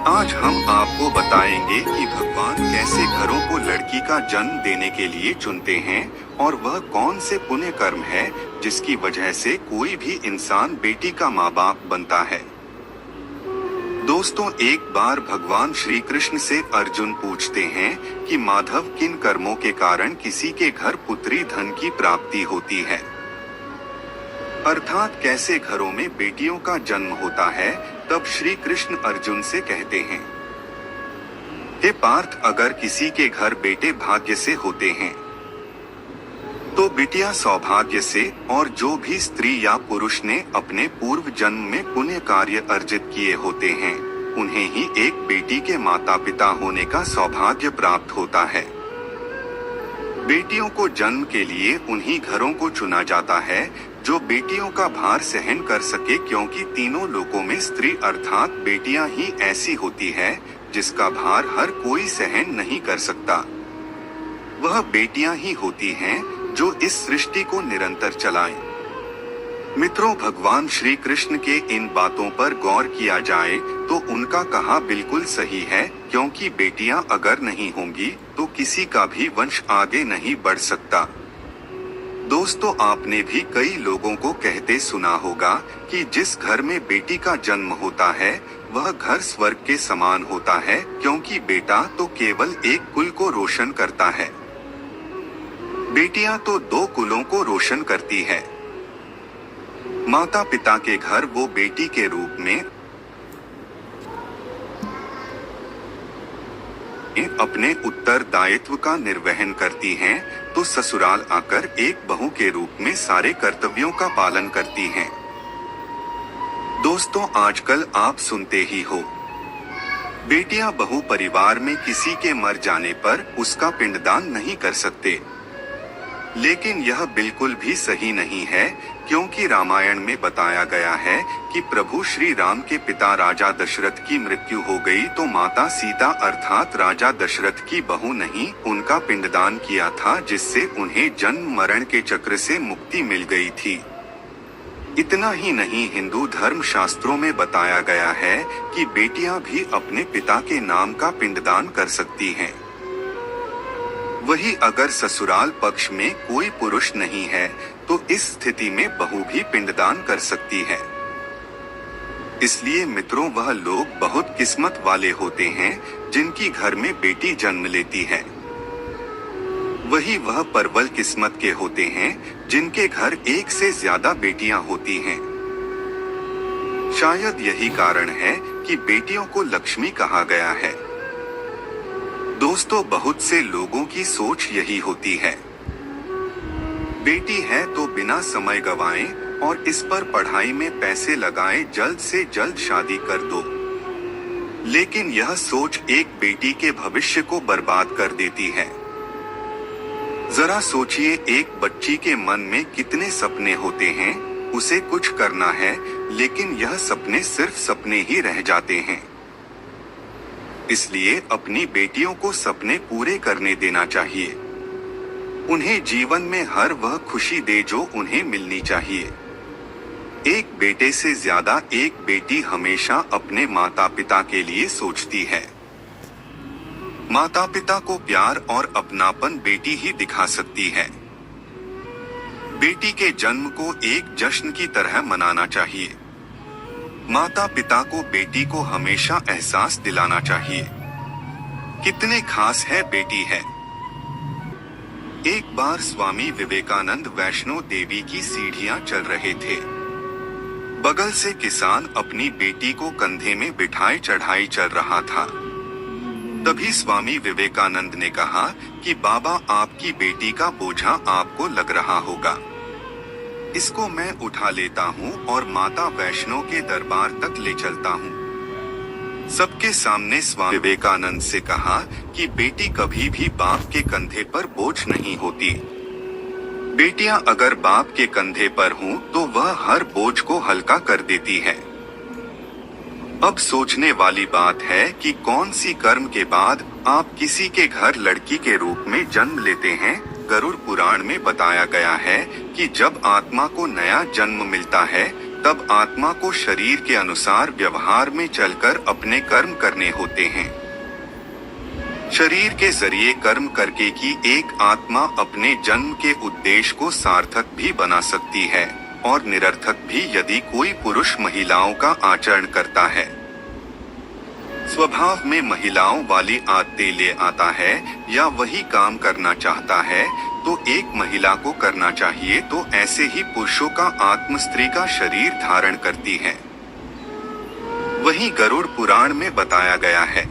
आज हम आपको बताएंगे कि भगवान कैसे घरों को लड़की का जन्म देने के लिए चुनते हैं और वह कौन से पुण्य कर्म है जिसकी वजह से कोई भी इंसान बेटी का माँ बाप बनता है। दोस्तों, एक बार भगवान श्री कृष्ण से अर्जुन पूछते हैं कि माधव, किन कर्मों के कारण किसी के घर पुत्री धन की प्राप्ति होती है, अर्थात कैसे घरों में बेटियों का जन्म होता है। तब श्री कृष्ण अर्जुन से कहते हैं, हे पार्थ, अगर किसी के घर बेटे भाग्य से होते हैं तो बिटिया सौभाग्य से, और जो भी स्त्री या पुरुष ने अपने पूर्व जन्म में पुण्य कार्य अर्जित किए होते हैं उन्हें ही एक बेटी के माता पिता होने का सौभाग्य प्राप्त होता है। बेटियों को जन्म के लिए उन्हीं घरों को चुना जाता है जो बेटियों का भार सहन कर सके, क्योंकि तीनों लोकों में स्त्री अर्थात बेटियां ही ऐसी होती है जिसका भार हर कोई सहन नहीं कर सकता। वह बेटियां ही होती हैं जो इस सृष्टि को निरंतर चलाएं। मित्रों, भगवान श्री कृष्ण के इन बातों पर गौर किया जाए तो उनका कहा बिल्कुल सही है, क्योंकि बेटियां अगर नहीं होंगी तो किसी का भी वंश आगे नहीं बढ़ सकता। दोस्तों, आपने भी कई लोगों को कहते सुना होगा कि जिस घर में बेटी का जन्म होता है वह घर स्वर्ग के समान होता है, क्योंकि बेटा तो केवल एक कुल को रोशन करता है, बेटियां तो दो कुलों को रोशन करती है। माता पिता के घर वो बेटी के रूप में अपने उत्तरदायित्व का निर्वहन करती हैं, तो ससुराल आकर एक बहू के रूप में सारे कर्तव्यों का पालन करती हैं। दोस्तों, आजकल आप सुनते ही हो, बेटियां बहू परिवार में किसी के मर जाने पर उसका पिंडदान नहीं कर सकते, लेकिन यह बिल्कुल भी सही नहीं है, क्योंकि रामायण में बताया गया है कि प्रभु श्री राम के पिता राजा दशरथ की मृत्यु हो गई तो माता सीता अर्थात राजा दशरथ की बहू नहीं उनका पिंडदान किया था, जिससे उन्हें जन्म मरण के चक्र से मुक्ति मिल गई थी। इतना ही नहीं, हिंदू धर्म शास्त्रों में बताया गया है कि बेटियां भी अपने पिता के नाम का पिंडदान कर सकती हैं। वही अगर ससुराल पक्ष में कोई पुरुष नहीं है तो इस स्थिति में बहू भी पिंडदान कर सकती है। इसलिए मित्रों, वह लोग बहुत किस्मत वाले होते हैं जिनकी घर में बेटी जन्म लेती है। वही वह परवल किस्मत के होते हैं जिनके घर एक से ज्यादा बेटियां होती हैं। शायद यही कारण है कि बेटियों को लक्ष्मी कहा गया है। दोस्तों, बहुत से लोगों की सोच यही होती है, बेटी है तो बिना समय गवाएं और इस पर पढ़ाई में पैसे लगाएं, जल्द से जल्द शादी कर दो। लेकिन यह सोच एक बेटी के भविष्य को बर्बाद कर देती है। जरा सोचिए, एक बच्ची के मन में कितने सपने होते हैं, उसे कुछ करना है लेकिन यह सपने सिर्फ सपने ही रह जाते हैं। इसलिए अपनी बेटियों को सपने पूरे करने देना चाहिए, उन्हें जीवन में हर वह खुशी दे जो उन्हें मिलनी चाहिए। एक बेटे से ज्यादा एक बेटी हमेशा अपने माता पिता के लिए सोचती है। माता पिता को प्यार और अपनापन बेटी ही दिखा सकती है। बेटी के जन्म को एक जश्न की तरह मनाना चाहिए। माता पिता को बेटी को हमेशा एहसास दिलाना चाहिए कितने खास है बेटी है। एक बार स्वामी विवेकानंद वैष्णो देवी की सीढ़ियां चल रहे थे। बगल से किसान अपनी बेटी को कंधे में बिठाए चढ़ाई चल रहा था। तभी स्वामी विवेकानंद ने कहा कि बाबा, आपकी बेटी का बोझा आपको लग रहा होगा, इसको मैं उठा लेता हूँ और माता वैष्णो के दरबार तक ले चलता हूँ। सबके सामने स्वामी विवेकानंद से कहा कि बेटी कभी भी बाप के कंधे पर बोझ नहीं होती। बेटियां अगर बाप के कंधे पर हों तो वह हर बोझ को हल्का कर देती है। अब सोचने वाली बात है कि कौन सी कर्म के बाद आप किसी के घर लड़की के रूप में जन्म लेते हैं। गरुड़ पुराण में बताया गया है कि जब आत्मा को नया जन्म मिलता है तब आत्मा को शरीर के अनुसार व्यवहार में चलकर अपने कर्म करने होते हैं। शरीर के जरिए कर्म करके की एक आत्मा अपने जन्म के उद्देश्य को सार्थक भी बना सकती है और निरर्थक भी, यदि कोई पुरुष महिलाओं का आचरण करता है, स्वभाव में महिलाओं वाली आदतें ले आता है या वही काम करना चाहता है तो एक महिला को करना चाहिए, तो ऐसे ही पुरुषों का आत्म स्त्री का शरीर धारण करती है। वही गरुड़ पुराण में बताया गया है,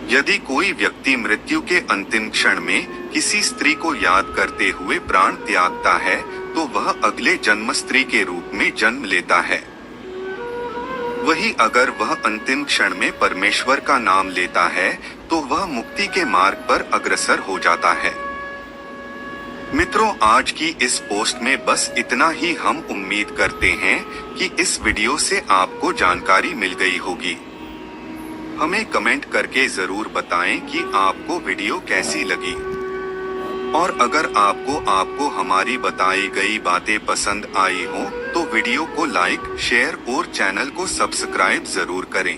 यदि कोई व्यक्ति मृत्यु के अंतिम क्षण में किसी स्त्री को याद करते हुए प्राण त्यागता है तो वह अगले जन्म स्त्री के रूप में जन्म लेता है। वही अगर वह अंतिम क्षण में परमेश्वर का नाम लेता है तो वह मुक्ति के मार्ग पर अग्रसर हो जाता है। मित्रों, आज की इस पोस्ट में बस इतना ही। हम उम्मीद करते हैं कि इस वीडियो से आपको जानकारी मिल गई होगी। हमें कमेंट करके जरूर बताएं कि आपको वीडियो कैसी लगी, और अगर आपको हमारी बताई गई बातें पसंद आई हो तो वीडियो को लाइक, शेयर और चैनल को सब्सक्राइब जरूर करें।